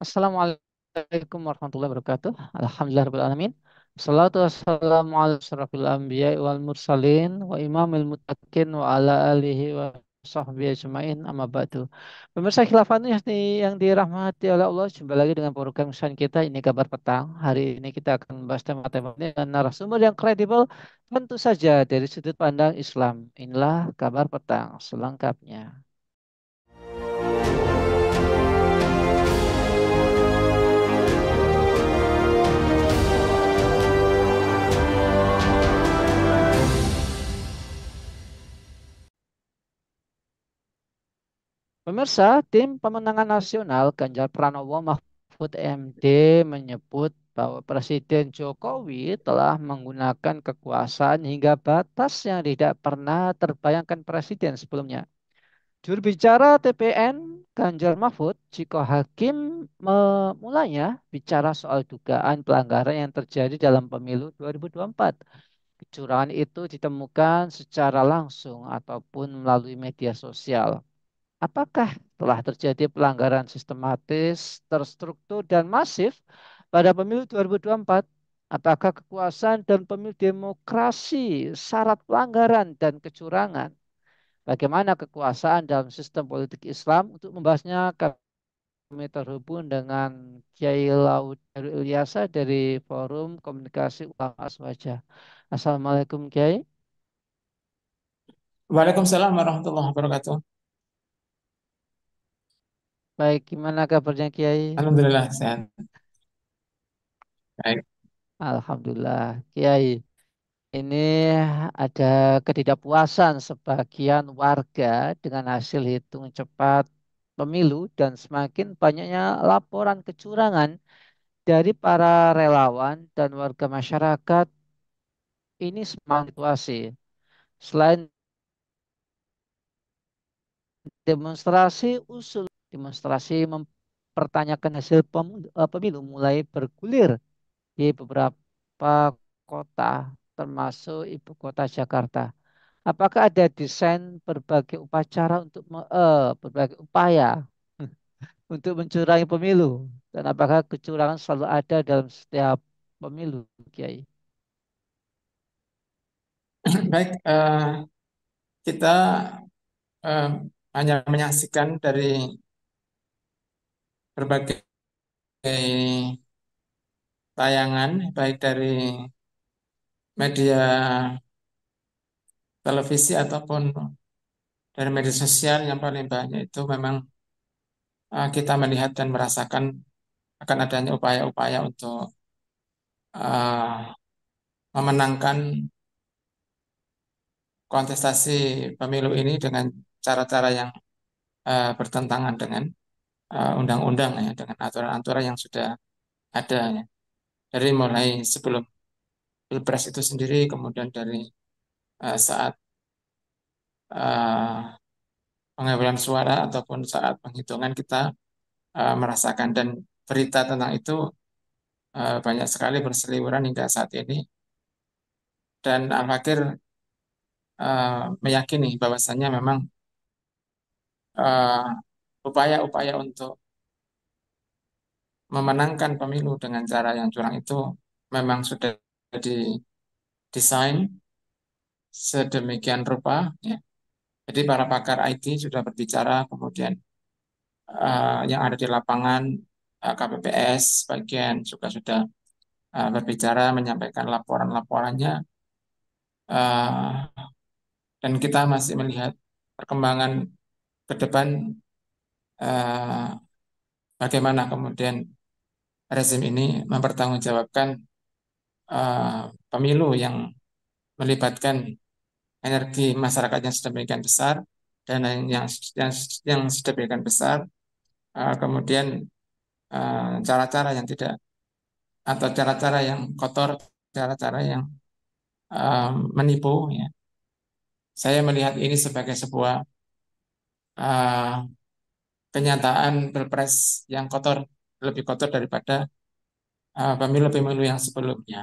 Assalamualaikum warahmatullahi wabarakatuh. Alhamdulillahirrahmanirrahim. Salatu wassalamu ala asyrafil anbiya wal mursalin wa imamil muttaqin wa ala alihi wa sahbihi ajmain amma ba'du. Pemirsa khilafah yang dirahmati oleh Allah, jumpa lagi dengan program kesayangan kita, ini kabar petang. Hari ini kita akan membahas tema-tema ini dengan narasumber yang kredibel, tentu saja dari sudut pandang Islam. Inilah kabar petang selengkapnya. Pemirsa, tim pemenangan nasional Ganjar Pranowo Mahfud MD menyebut bahwa Presiden Jokowi telah menggunakan kekuasaan hingga batas yang tidak pernah terbayangkan presiden sebelumnya. Juru bicara TPN Ganjar Mahfud, Ciko Hakim, memulainya bicara soal dugaan pelanggaran yang terjadi dalam pemilu 2024. Kecurangan itu ditemukan secara langsung ataupun melalui media sosial. Apakah telah terjadi pelanggaran sistematis, terstruktur, dan masif pada pemilu 2024? Apakah kekuasaan dan pemilu demokrasi syarat pelanggaran dan kecurangan? Bagaimana kekuasaan dalam sistem politik Islam? Untuk membahasnya, kami terhubung dengan Kiai Laud Heru Ilyasa dari Forum Komunikasi Ulama Aswaja. Assalamualaikum Kiai. Waalaikumsalam warahmatullahi wabarakatuh. Baik, gimana kabarnya Kiai? Alhamdulillah sehat. Baik. Alhamdulillah Kiai. Ini ada ketidakpuasan sebagian warga dengan hasil hitung cepat pemilu dan semakin banyaknya laporan kecurangan dari para relawan dan warga masyarakat. Ini semakin situasi. Selain demonstrasi, usul demonstrasi mempertanyakan hasil pemilu mulai bergulir di beberapa kota, termasuk ibu kota Jakarta. Apakah ada desain berbagai upacara untuk berbagai upaya untuk mencurangi pemilu? Dan apakah kecurangan selalu ada dalam setiap pemilu, Kiai? Baik, kita eh, hanya menyaksikan dari berbagai tayangan, baik dari media televisi ataupun dari media sosial yang paling banyak itu memang kita melihat dan merasakan akan adanya upaya-upaya untuk eh, memenangkan kontestasi pemilu ini dengan cara-cara yang bertentangan dengan undang-undang ya, dengan aturan-aturan yang sudah ada ya. Dari mulai sebelum Pilpres itu sendiri, kemudian dari saat eh, pengambilan suara ataupun saat penghitungan kita merasakan dan berita tentang itu banyak sekali berseliweran hingga saat ini dan Al-Fakir meyakini bahwasannya memang eh, upaya-upaya untuk memenangkan pemilu dengan cara yang curang itu memang sudah didesain sedemikian rupa ya. Jadi para pakar IT sudah berbicara, kemudian yang ada di lapangan KPPS bagian juga sudah berbicara menyampaikan laporan-laporannya eh, dan kita masih melihat perkembangan ke depan eh, bagaimana kemudian rezim ini mempertanggungjawabkan eh, pemilu yang melibatkan energi masyarakat yang sedemikian besar dan yang, yang sedemikian besar kemudian cara-cara yang tidak atau cara-cara yang kotor, cara-cara yang menipu ya. Saya melihat ini sebagai sebuah uh, kenyataan pilpres yang kotor, lebih kotor daripada pemilu-pemilu yang sebelumnya.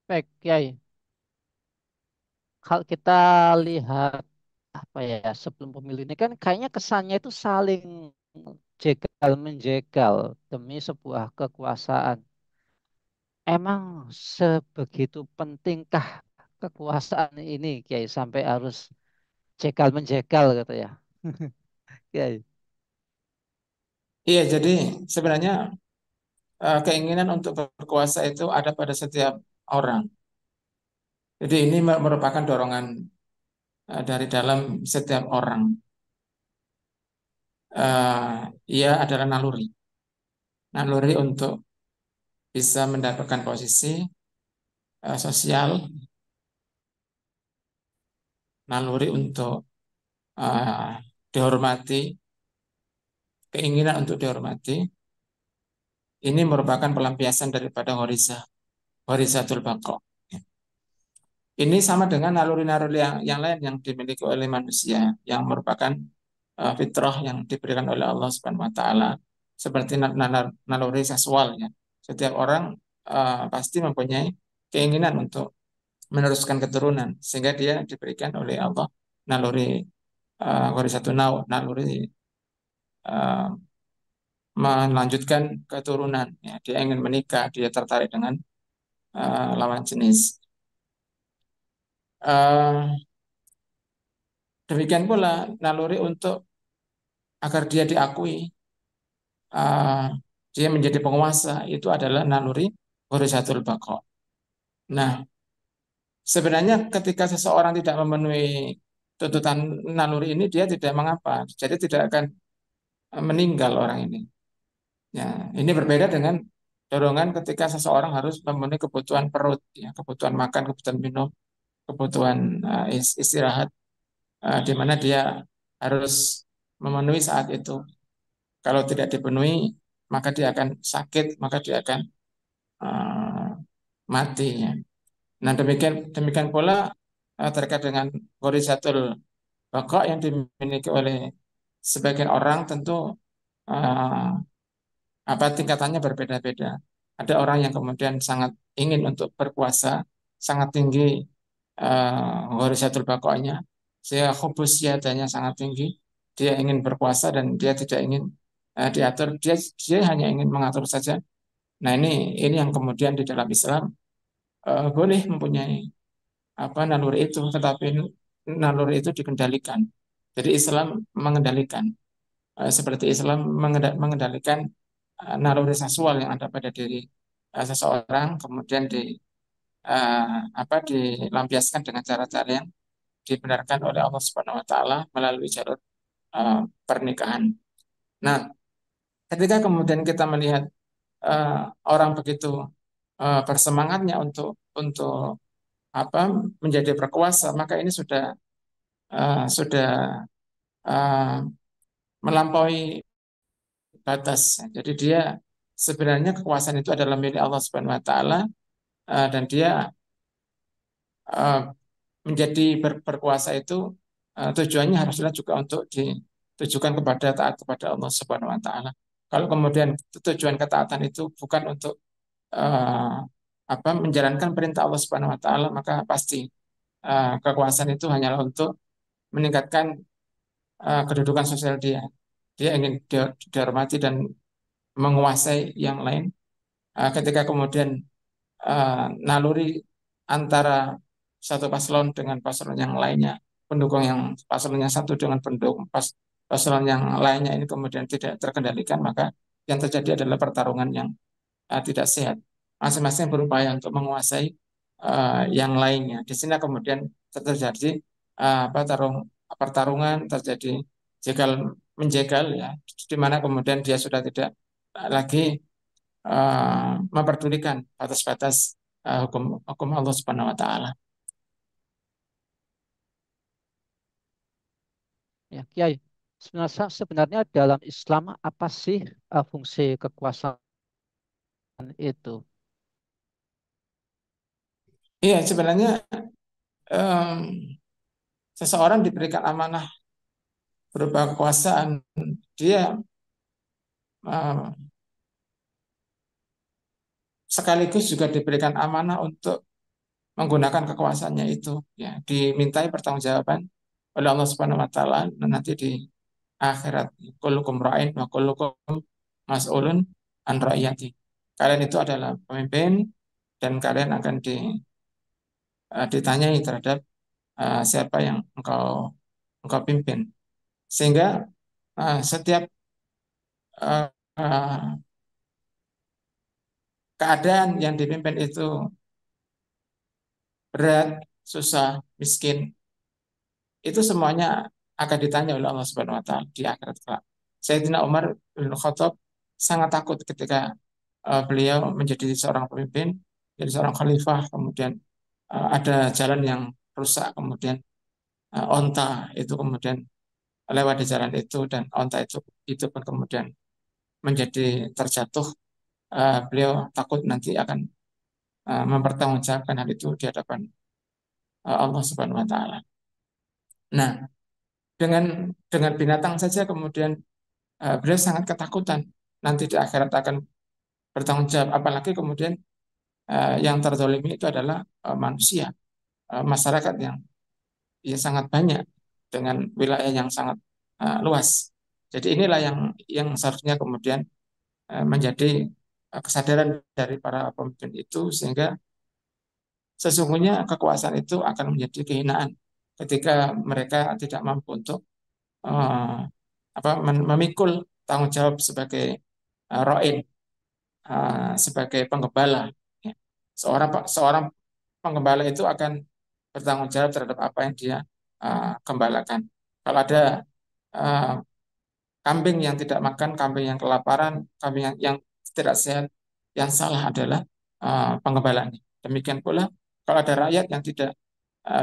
Baik, Kiai. Kalau kita lihat apa ya, sebelum pemilu ini kan kayaknya kesannya itu saling jegal menjegal demi sebuah kekuasaan. Emang sebegitu pentingkah kekuasaan ini, Kiai, sampai harus jegal menjegal gitu ya, Kiai? Iya, jadi sebenarnya keinginan untuk berkuasa itu ada pada setiap orang. Jadi ini merupakan dorongan dari dalam setiap orang. Ia adalah naluri, naluri untuk bisa mendapatkan posisi sosial, naluri untuk eh, dihormati, keinginan untuk dihormati. Ini merupakan pelampiasan daripada horizatul baqa. Ini sama dengan naluri-naluri yang lain yang dimiliki oleh manusia yang merupakan fitrah yang diberikan oleh Allah Subhanahu wa taala seperti naluri seksual ya. Setiap orang pasti mempunyai keinginan untuk meneruskan keturunan sehingga dia diberikan oleh Allah naluri satu naluri uh, melanjutkan keturunan ya. Dia ingin menikah, dia tertarik dengan lawan jenis. Uh, Demikian pula naluri untuk agar dia diakui, uh, dia menjadi penguasa itu adalah naluri Ghorizatul Baqa. Nah, sebenarnya ketika seseorang tidak memenuhi tuntutan naluri ini, dia tidak mengapa. Jadi tidak akan meninggal orang ini. Ya, ini berbeda dengan dorongan ketika seseorang harus memenuhi kebutuhan perut, ya, kebutuhan makan, kebutuhan minum, kebutuhan istirahat, di mana dia harus memenuhi saat itu. Kalau tidak dipenuhi, maka dia akan sakit, maka dia akan uh, mati. Ya. Nah, demikian demikian pula terkait dengan gorizatul baqa yang dimiliki oleh sebagian orang tentu uh, apa tingkatannya berbeda-beda. Ada orang yang kemudian sangat ingin untuk berpuasa, sangat tinggi ghorizatul baqanya, sehingga hubus syahadanya sangat tinggi. Dia ingin berpuasa dan dia tidak ingin diatur, dia hanya ingin mengatur saja. Nah, ini yang kemudian di dalam Islam boleh mempunyai apa naluri itu, tetapi naluri itu dikendalikan. Jadi Islam mengendalikan. Seperti Islam mengendalikan naluri seksual yang ada pada diri seseorang kemudian dilampiaskan dengan cara-cara yang dibenarkan oleh Allah Subhanahu wa taala melalui jalur pernikahan. Nah, ketika kemudian kita melihat orang begitu bersemangatnya untuk apa menjadi berkuasa, maka ini sudah uh, melampaui batas. Jadi dia sebenarnya kekuasaan itu adalah milik Allah Subhanahu wa taala dan dia eh, menjadi berkuasa itu tujuannya haruslah juga untuk ditujukan kepada taat kepada Allah Subhanahu wa taala. Kalau kemudian tujuan ketaatan itu bukan untuk eh, menjalankan perintah Allah Subhanahu wa taala, maka pasti kekuasaan itu hanyalah untuk meningkatkan kedudukan sosial dia. Dia ingin dihormati dan menguasai yang lain. Ketika kemudian naluri antara satu paslon dengan paslon yang lainnya, pendukung yang paslon yang satu dengan pendukung paslon yang lainnya ini kemudian tidak terkendalikan, maka yang terjadi adalah pertarungan yang tidak sehat. Masing-masing berupaya untuk menguasai yang lainnya. Di sini kemudian terjadi pertarungan, terjadi jegal menjegal ya, di mana kemudian dia sudah tidak lagi memperdulikan batas-batas hukum hukum Allah Subhanahu wa taala. Ya, Kiai. Sebenarnya dalam Islam apa sih fungsi kekuasaan itu? Iya, sebenarnya em, seseorang diberikan amanah berupa kekuasaan, dia em, sekaligus juga diberikan amanah untuk menggunakan kekuasaannya itu, ya, dimintai pertanggungjawaban oleh Allah Subhanahu wa taala nanti di akhirat. Kullukum ra'in wa kullukum mas'ulun an ra'iyati. Kalian itu adalah pemimpin dan kalian akan ditanyai terhadap siapa yang engkau engkau pimpin. Sehingga setiap uh, uh, keadaan yang dipimpin itu berat, susah, miskin, itu semuanya akan ditanya oleh Allah Subhanahu wa taala di akhirat kelak. Sayyidina Umar bin Khattab sangat takut ketika beliau menjadi seorang pemimpin, jadi seorang khalifah, kemudian ada jalan yang rusak, kemudian onta itu kemudian lewat di jalan itu dan onta itu pun kemudian menjadi terjatuh. Beliau takut nanti akan mempertanggungjawabkan hal itu di hadapan Allah Subhanahu wa taala. Nah, dengan binatang saja kemudian beliau sangat ketakutan nanti di akhirat akan bertanggung jawab, apalagi kemudian yang terzolimi itu adalah manusia, masyarakat yang ya sangat banyak dengan wilayah yang sangat luas. Jadi inilah yang seharusnya kemudian menjadi kesadaran dari para pemimpin itu, sehingga sesungguhnya kekuasaan itu akan menjadi kehinaan ketika mereka tidak mampu untuk eh, memikul tanggung jawab sebagai roin, sebagai penggembala. Ya. Seorang penggembala itu akan bertanggung jawab terhadap apa yang dia gembalakan. Kalau ada uh, kambing yang tidak makan, kambing yang kelaparan, kambing yang tidak sehat, yang salah adalah penggembalanya. Demikian pula kalau ada rakyat yang tidak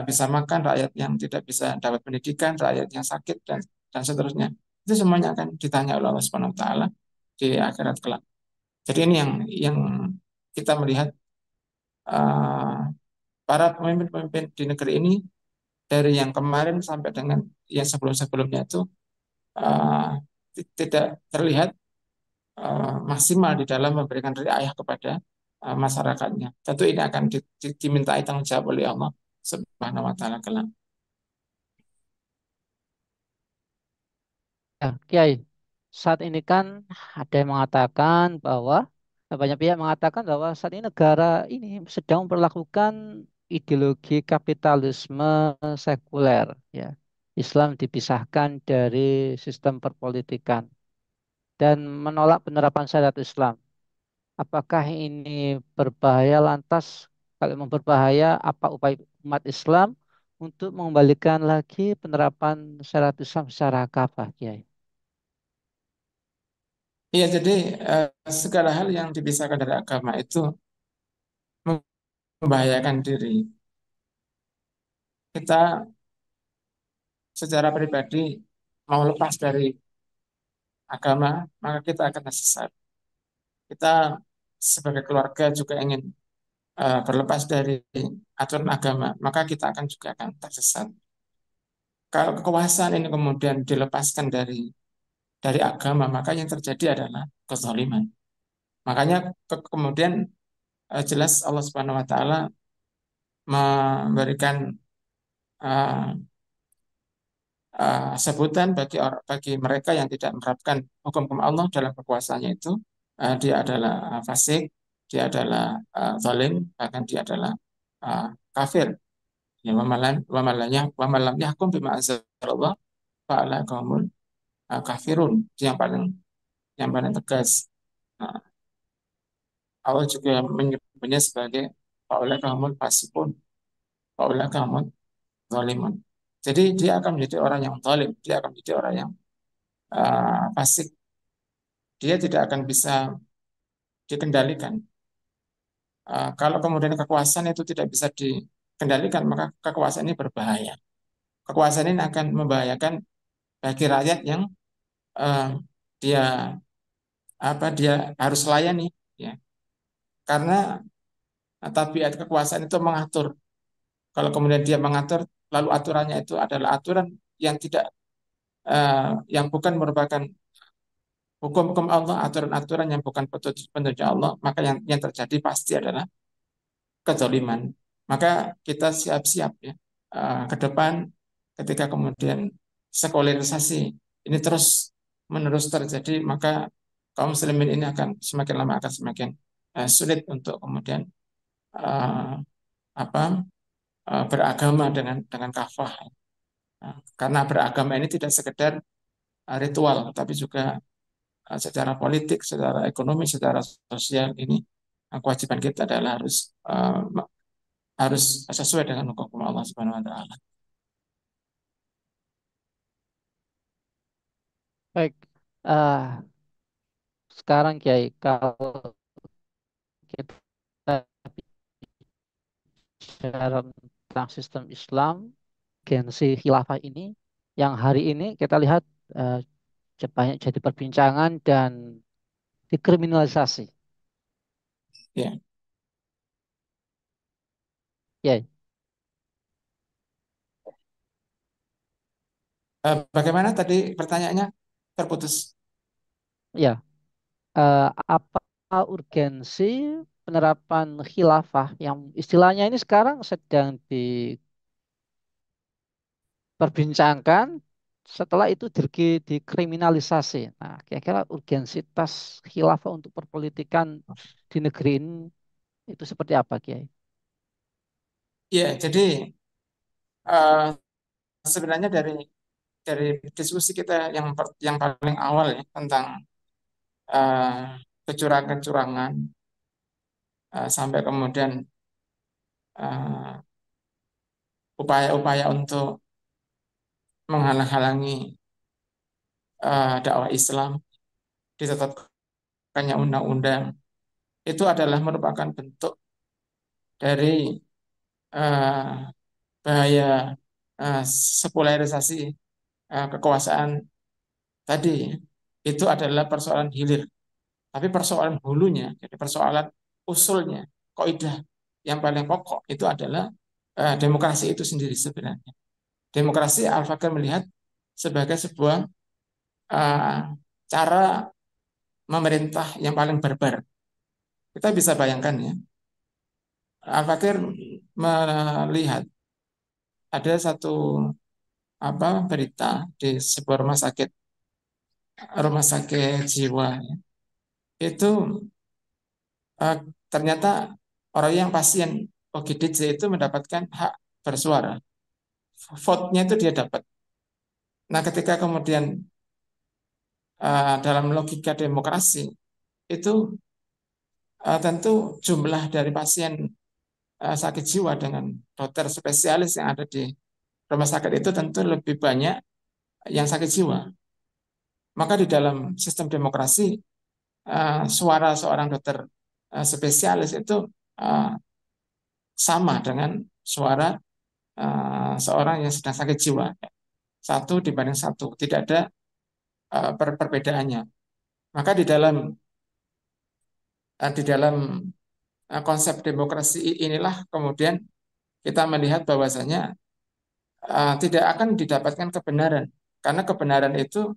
bisa makan, rakyat yang tidak bisa dapat pendidikan, rakyat yang sakit dan seterusnya, itu semuanya akan ditanya oleh Allah Subhanahu Wa Taala di akhirat kelak. Jadi ini yang kita melihat uh, para pemimpin-pemimpin di negeri ini dari yang kemarin sampai dengan yang sebelum-sebelumnya itu uh, tidak terlihat maksimal di dalam memberikan riayah kepada masyarakatnya. Tentu ini akan dimintai tanggung jawab oleh Allah Subhanahu wa taala kelak. Ya, Kiai, saat ini kan ada yang mengatakan bahwa banyak pihak mengatakan bahwa saat ini negara ini sedang memperlakukan ideologi kapitalisme sekuler, ya. Islam dipisahkan dari sistem perpolitikan dan menolak penerapan syariat Islam. Apakah ini berbahaya? Lantas, kalau memang berbahaya, apa upaya umat Islam untuk mengembalikan lagi penerapan syariat Islam secara kafah, Kiai? Iya, jadi segala hal yang dipisahkan dari agama itu membahayakan diri. Kita secara pribadi mau lepas dari agama, maka kita akan tersesat. Kita sebagai keluarga juga ingin berlepas dari aturan agama, maka kita akan juga akan tersesat. Kalau kekuasaan ini kemudian dilepaskan dari agama, maka yang terjadi adalah kezaliman. Makanya kemudian jelas Allah Subhanahu wa taala memberikan uh, sebutan bagi mereka yang tidak menerapkan hukum Allah dalam kekuasaannya itu, dia adalah fasik, dia adalah zalim, bahkan dia adalah kafir. Ya, wamalam yahkum bima anzalallah fa'ala qaumul kafirun. Itu yang paling tegas. Nah, Allah juga menyebutnya sebagai fa'ula qaumul fasikun, fa'ula qaumul zalimun. Jadi dia akan menjadi orang yang zalim, dia akan menjadi orang yang fasik. Dia tidak akan bisa dikendalikan. Kalau kemudian kekuasaan itu tidak bisa dikendalikan, maka kekuasaan ini berbahaya. Kekuasaan ini akan membahayakan bagi rakyat yang uh, dia dia harus layani, ya. Karena tabiat kekuasaan itu mengatur. Kalau kemudian dia mengatur, lalu aturannya itu adalah aturan yang tidak yang bukan merupakan hukum-hukum Allah, aturan-aturan yang bukan petunjuk Allah, maka yang terjadi pasti adalah kezaliman. Maka kita siap-siap, ya, ke depan ketika kemudian sekularisasi ini terus menerus terjadi, maka kaum muslimin ini akan semakin lama akan semakin sulit untuk kemudian eh, apa beragama dengan kafah. Karena beragama ini tidak sekedar ritual, tapi juga secara politik, secara ekonomi, secara sosial ini kewajiban kita adalah harus sesuai dengan hukum Allah Subhanahu Wa Taala. Baik, ah sekarang Kiai, kalau kita bicara tentang sistem Islam, gensi khilafah ini, yang hari ini kita lihat eh, banyak jadi perbincangan dan dikriminalisasi. Ya. Ya, Bagaimana tadi pertanyaannya terputus? ya. Apa urgensi penerapan khilafah yang istilahnya ini sekarang sedang diperbincangkan setelah itu dikriminalisasi. Nah, kira-kira urgensitas khilafah untuk perpolitikan di negeri ini itu seperti apa, Kiai? Ya, jadi eh, sebenarnya dari diskusi kita yang paling awal ya tentang eh, kecurangan-kecurangan sampai kemudian eh, upaya-upaya untuk menghalang-halangi dakwah Islam, ditetapkannya undang-undang, itu adalah merupakan bentuk dari eh, bahaya eh, sekularisasi kekuasaan tadi. Itu adalah persoalan hilir. Tapi persoalan hulunya, jadi persoalan usulnya, kaidah yang paling pokok itu adalah demokrasi itu sendiri sebenarnya. Demokrasi Al-Fakir melihat sebagai sebuah eh, cara memerintah yang paling barbar. Kita bisa bayangkan ya, Al-Fakir melihat ada satu berita di sebuah rumah sakit jiwa ya. Itu eh, ternyata orang yang pasien OGDC itu mendapatkan hak bersuara. Vote-nya itu dia dapat. Nah, ketika kemudian dalam logika demokrasi itu tentu jumlah dari pasien sakit jiwa dengan dokter spesialis yang ada di rumah sakit itu tentu lebih banyak yang sakit jiwa. Maka di dalam sistem demokrasi suara seorang dokter spesialis itu eh, sama dengan suara seorang yang sedang sakit jiwa. Satu dibanding satu, tidak ada perbedaannya. Maka di dalam konsep demokrasi inilah kemudian kita melihat bahwasanya tidak akan didapatkan kebenaran karena kebenaran itu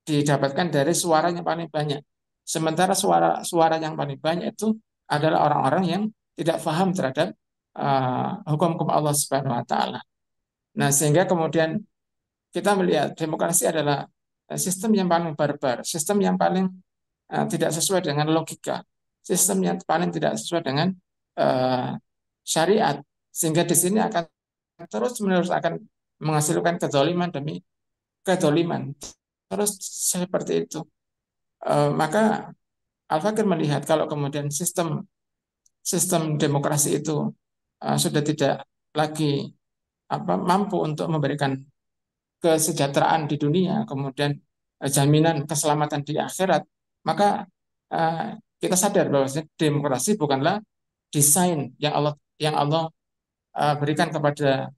didapatkan dari suara yang paling banyak. Sementara suara yang paling banyak itu adalah orang-orang yang tidak paham terhadap hukum-hukum Allah Subhanahu wa taala. Nah, sehingga kemudian kita melihat demokrasi adalah sistem yang paling barbar, sistem yang paling tidak sesuai dengan logika, sistem yang paling tidak sesuai dengan uh, syariat, sehingga di sini akan terus-menerus akan menghasilkan kezaliman demi kezaliman. Terus seperti itu. Maka Al-Fakir melihat kalau kemudian sistem sistem demokrasi itu sudah tidak lagi mampu untuk memberikan kesejahteraan di dunia, kemudian jaminan keselamatan di akhirat, maka kita sadar bahwa demokrasi bukanlah desain yang Allah berikan kepada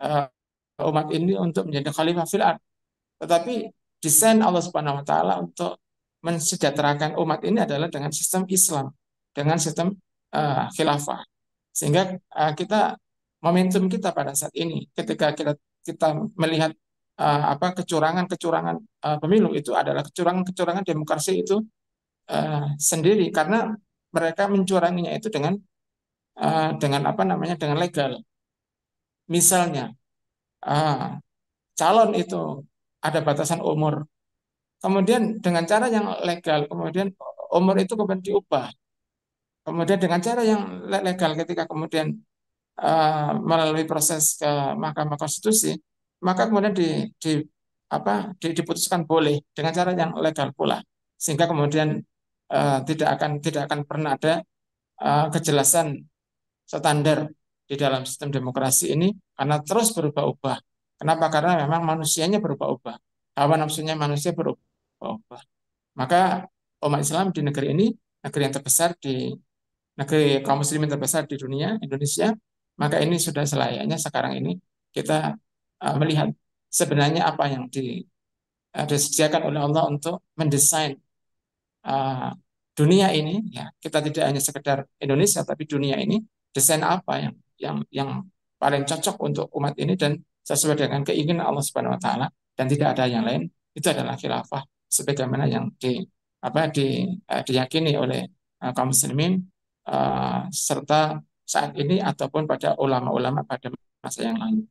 uh, umat ini untuk menjadi khalifah fil ard. Tetapi desain Allah Subhanahu wa taala untuk mensejahterakan umat ini adalah dengan sistem Islam, dengan sistem khilafah. Sehingga momentum kita pada saat ini ketika kita kita melihat kecurangan-kecurangan pemilu itu adalah kecurangan-kecurangan demokrasi itu sendiri karena mereka mencuranginya itu dengan apa namanya dengan legal. Misalnya calon itu ada batasan umur. Kemudian dengan cara yang legal, kemudian umur itu kemudian diubah. Kemudian dengan cara yang legal ketika kemudian melalui proses ke Mahkamah Konstitusi, maka kemudian diputuskan boleh dengan cara yang legal pula, sehingga kemudian tidak akan pernah ada kejelasan standar di dalam sistem demokrasi ini karena terus berubah-ubah. Kenapa? Karena memang manusianya berubah-ubah, hawa nafsunya manusia berubah-ubah. Maka umat Islam di negeri ini, negeri yang terbesar di negeri kaum muslimin terbesar di dunia, Indonesia, maka ini sudah selayaknya sekarang ini kita melihat sebenarnya apa yang disediakan oleh Allah untuk mendesain uh, dunia ini. Ya, kita tidak hanya sekedar Indonesia, tapi dunia ini desain apa yang paling cocok untuk umat ini dan sesuai dengan keinginan Allah Subhanahu Wa Taala dan tidak ada yang lain. Itu adalah khilafah sebagaimana yang diyakini oleh kaum muslimin serta saat ini ataupun pada ulama-ulama pada masa yang lalu.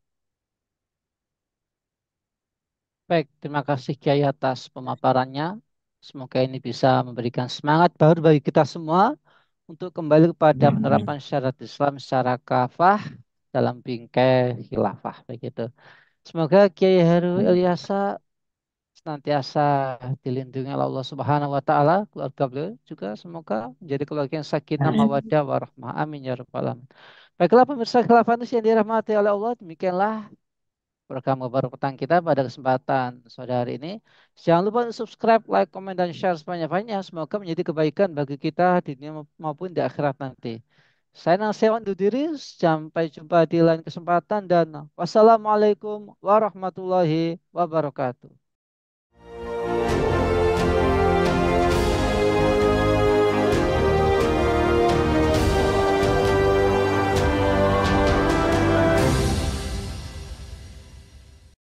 Baik, terima kasih Kiai atas pemaparannya. Semoga ini bisa memberikan semangat baru bagi kita semua untuk kembali kepada penerapan syariat Islam secara kafah dalam bingkai khilafah begitu. Semoga Kiai Heru Ilyasa senantiasa dilindungi oleh Allah Subhanahu wa taala, keluarga beliau juga semoga menjadi keluarga yang sakinah Amin. mawaddah warahmah. Amin ya rabbal alamin. Baiklah pemirsa khilafah yang dirahmati oleh Allah, demikianlah program baru petang kita pada kesempatan sore hari ini. Jangan lupa untuk subscribe, like, komen, dan share sebanyak-banyaknya. Semoga menjadi kebaikan bagi kita di dunia maupun di akhirat nanti. Saya Nasihat undur diri. Sampai jumpa di lain kesempatan dan wassalamualaikum warahmatullahi wabarakatuh.